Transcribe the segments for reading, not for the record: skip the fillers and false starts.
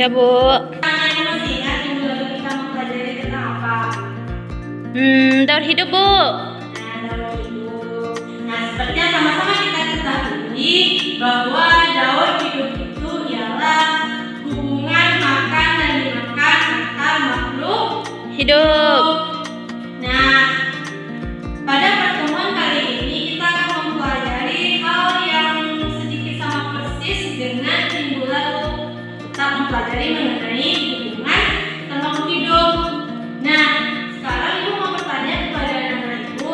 Ya, Bu. Ini masih ingat minggu lalu kita mempelajari tentang apa? Daur hidup, Bu. Nah, daur hidup. Nah, seperti yang sama-sama kita ketahui bahwa daur hidup itu ialah hubungan makan dan dimakan antar makhluk Hidup. Nah, pada pertemuan kali ini kita akan mempelajari hal yang sedikit sama persis dengan minggu lalu. Kita mempelajari mengenai hubungan makhluk hidup. Nah, sekarang Ibu mau bertanya kepada anak-anak Ibu,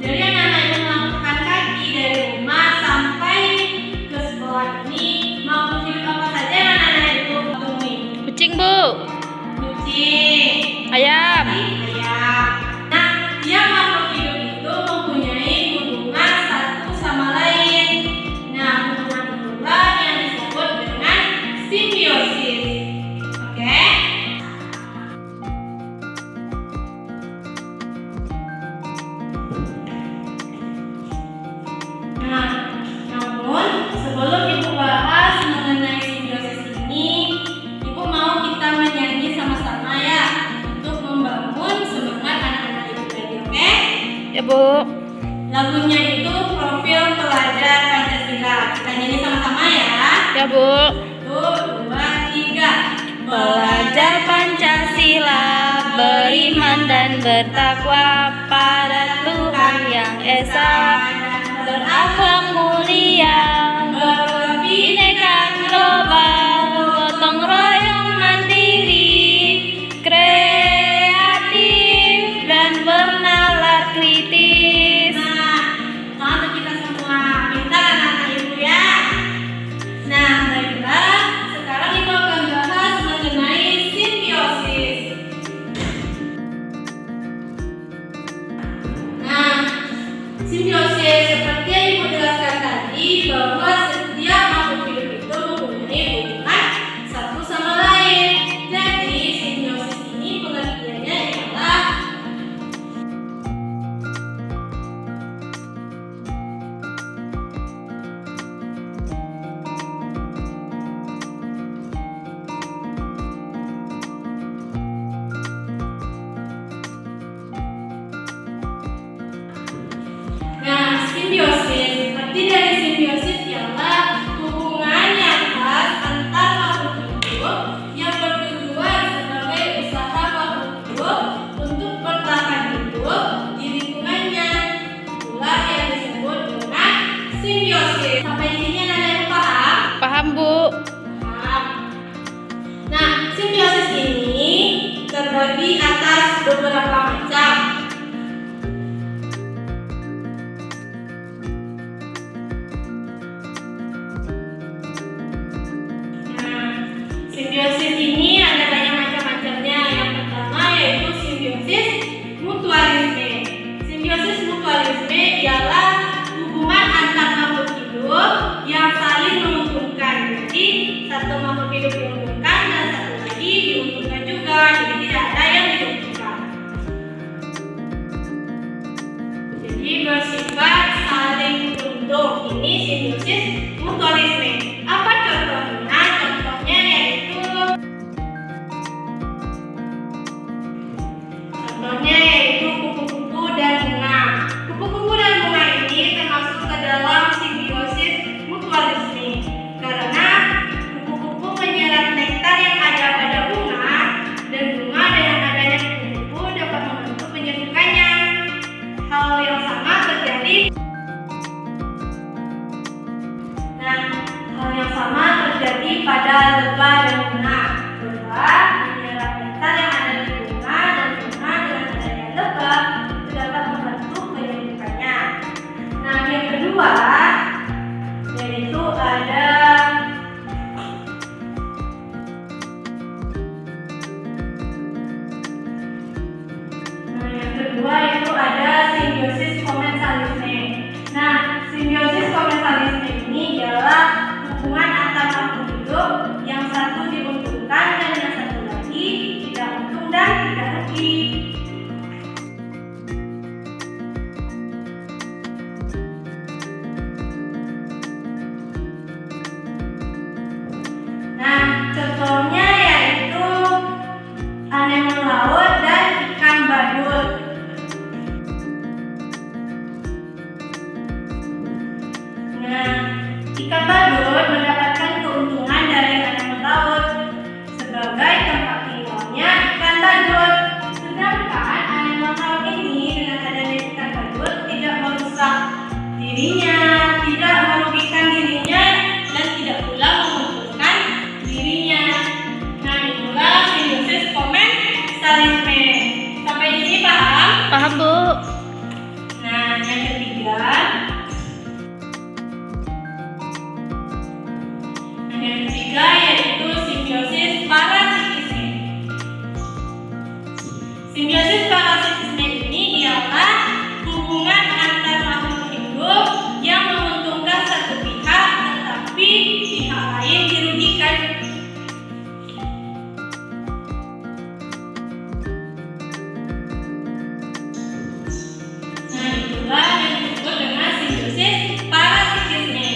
dari anak-anak Ibu melangkahkan kaki dari rumah sampai ke sekolah ini, makhluk hidup apa saja yang anak-anak Ibu temui? Kucing, Bu. Kucing, Ayam. ayam. Nah, tiap makhluk hidup itu mempunyai hubungan satu sama lain. Nah, hubungan itulah yang disebut dengan simbiosis. Oke? Nah, namun sebelum Ibu bahas mengenai simbiosis ini, Ibu mau kita menyanyi sama-sama ya untuk membangun semangat anak-anak Ibu tadi, oke? Ya, Bu. Lagunya itu Profil Pelajar Pancasila. Kita nyanyi sama-sama ya. Ya, Bu. 1, 2, 3. Pelajar Pancasila beriman dan bertakwa pada Tuhan Yang Esa, berakhlak mulia, berkebinekaan global, gotong royong mandiri, kreatif dan bernalar kritis. Nah, untuk kita semua pintar anak-anak Ibu ya. Nah, baiklah, sekarang Ibu akan bahas mengenai simbiosis. Nah, simbiosis seperti yang Ibu jelaskan tadi bahwa setiap makhluk hidup itu mempunyai hubungan satu sama lain. Jadi, simbiosis ini pengertiannya ialah simbiosis. Arti dari simbiosis ialah hubungan yang khas antar makhluk hidup yang bertujuan sebagai usaha makhluk hidup untuk bertahan hidup di lingkungannya. Itulah yang disebut dengan simbiosis. Sampai di sini ada yang paham? Paham, Bu. Paham. Nah, simbiosis ini terbagi atas beberapa macam. Simbiosis ini ada banyak macam-macamnya. Yang pertama yaitu simbiosis mutualisme. Simbiosis mutualisme ialah hubungan antar makhluk hidup yang saling menguntungkan. Jadi satu makhluk hidup diuntungkan dan satu lagi diuntungkan juga. Jadi tidak ada yang diuntungkan. Jadi bersifat saling untung. Ini simbiosis mutualisme. Apa contohnya? Contohnya yaitu kupu-kupu dan bunga. Kupu-kupu dan bunga ini termasuk ke dalam simbiosis mutualisme karena kupu-kupu menyerap nektar yang ada pada bunga dan bunga dengan adanya kupu-kupu dapat membantu menyembuhkannya. Hal yang sama terjadi. Nah, hal yang sama terjadi pada lebah dan bunga. Lebah menyerap nektar yang ada di bunga dan bunga dengan adanya lebah itu dapat membantu menyembuhkannya. Nah, yang kedua yaitu ada simbiosis komensalisme. Nah, simbiosis komensalisme ini ialah hubungan antar makhluk hidup yang satu diuntungkan dan yang satu lagi tidak untung dan tidak rugi. Nah, contohnya ya paham Bu. Nah, yang ketiga, yaitu simbiosis parasitisme. Simbiosis parasitisme ini ialah hubungan antar makhluk hidup yang menguntungkan satu pihak tetapi pihak lain dirugikan. Nah, itulah yang disebut dengan simbiosis parasitisme.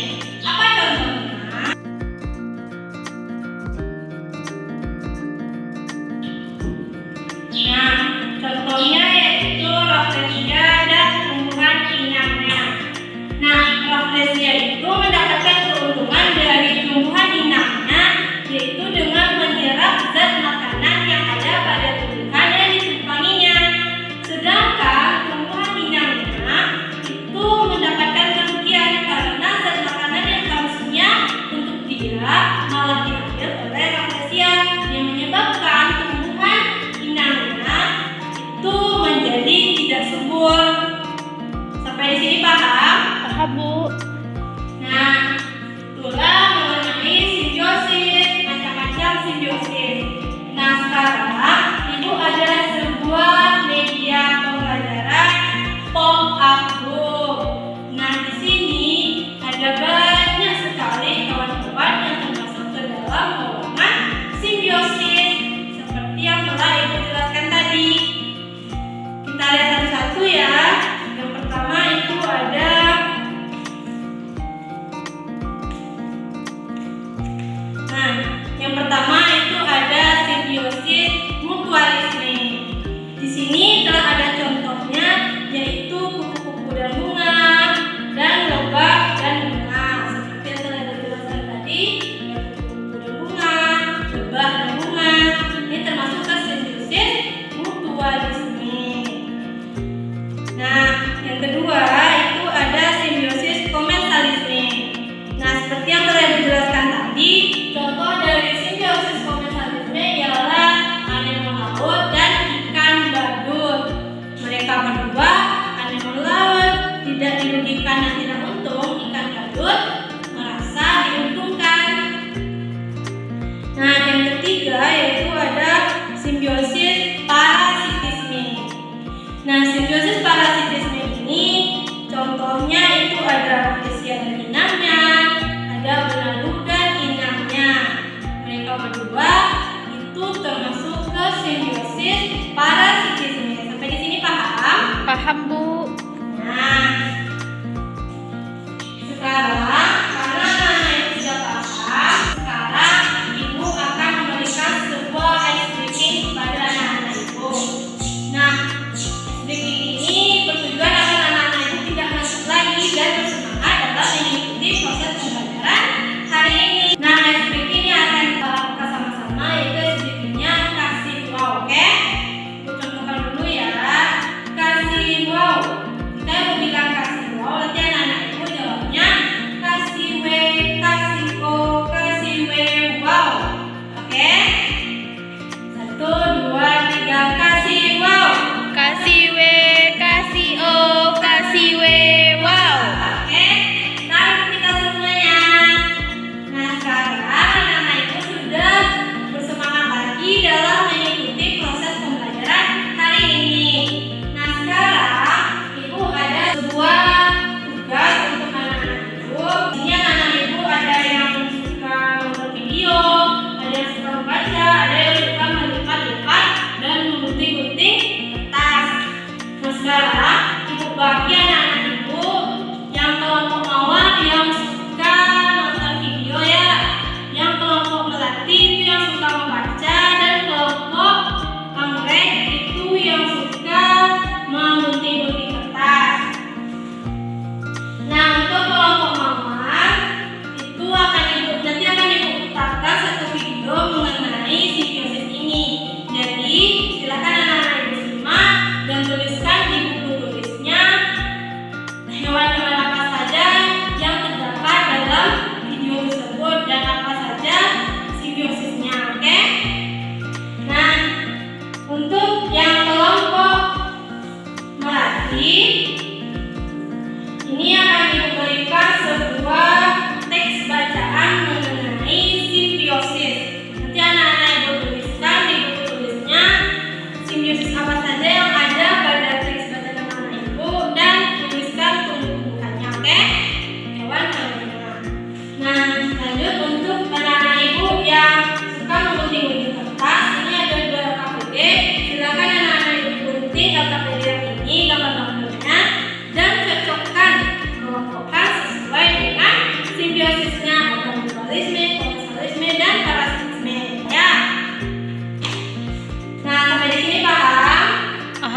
Apa contohnya? Nah, contoh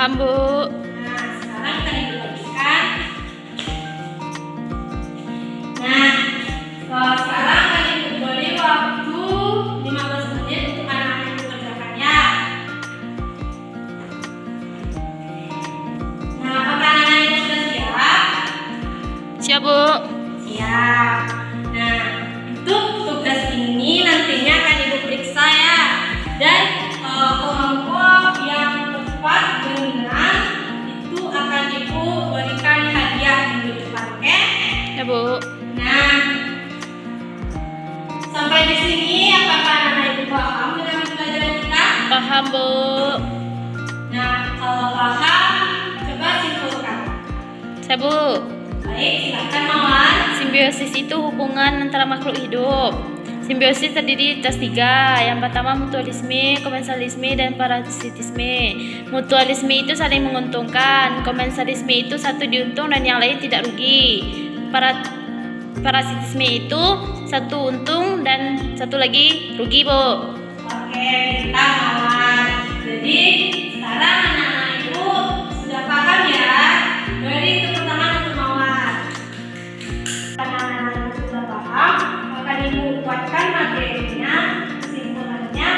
Paham, Bu. Nah, sekarang kita dibagikan. Nah, sekarang kan Ibu beri waktu 15 menit untuk anak-anak itu mengerjakannya. Nah, apakah anak-anak itu sudah siap? Siap, Bu. Siap. Nah, untuk tugas ini nantinya akan Ibu periksa ya. Dan kelompok yang tepat benar itu akan Ibu berikan hadiah minggu depan, oke? Ya, Bu. Nah, sampai di sini apakah anak Ibu paham dengan pembelajaran kita? Paham, Bu. Nah, kalau paham, coba simpulkan. Siap, Bu. Baik, silakan Mawar. Simbiosis itu hubungan antara makhluk hidup. Simbiosis terdiri atas 3. Yang pertama mutualisme, komensalisme, dan parasitisme. Mutualisme itu saling menguntungkan. Komensalisme itu satu diuntung dan yang lain tidak rugi. Parasitisme itu satu untung dan satu lagi rugi, Bu. Oke, kita Mawar. Jadi sekarang anak-anak Ibu sudah paham ya. Beri tepuk tangan untuk Mawar. Karena anak-anak Ibu sudah paham, maka Ibu buatkan materinya, kesimpulannya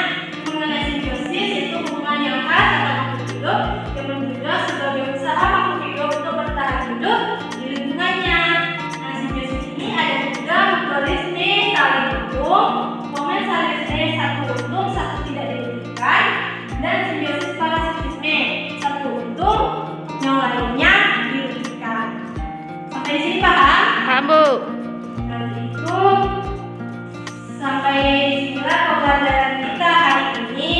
mengenai simbiosis itu hubungan yang khas antara makhluk hidup yang menjaga sebagai usaha makhluk hidup untuk bertahan hidup di lingkungannya. Nah, simbiosis ini ada juga mutualisme, saling untung, komensalisme, satu untung, satu tidak dirugikan, dan simbiosis parasitisme, satu untung, yang lainnya dirugikan. Sampai di sini paham? Paham, Bu. Kalau itu sampai disinilah pembelajaran kita hari ini.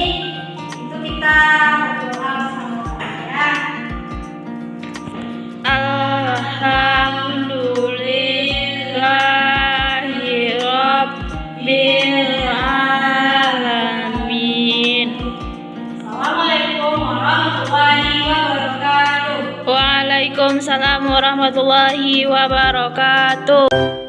Itu kita berdoa bersama-sama ya. Alhamdulillahirabbil alamin. Assalamualaikum warahmatullahi wabarakatuh. Waalaikumsalam warahmatullahi wabarakatuh.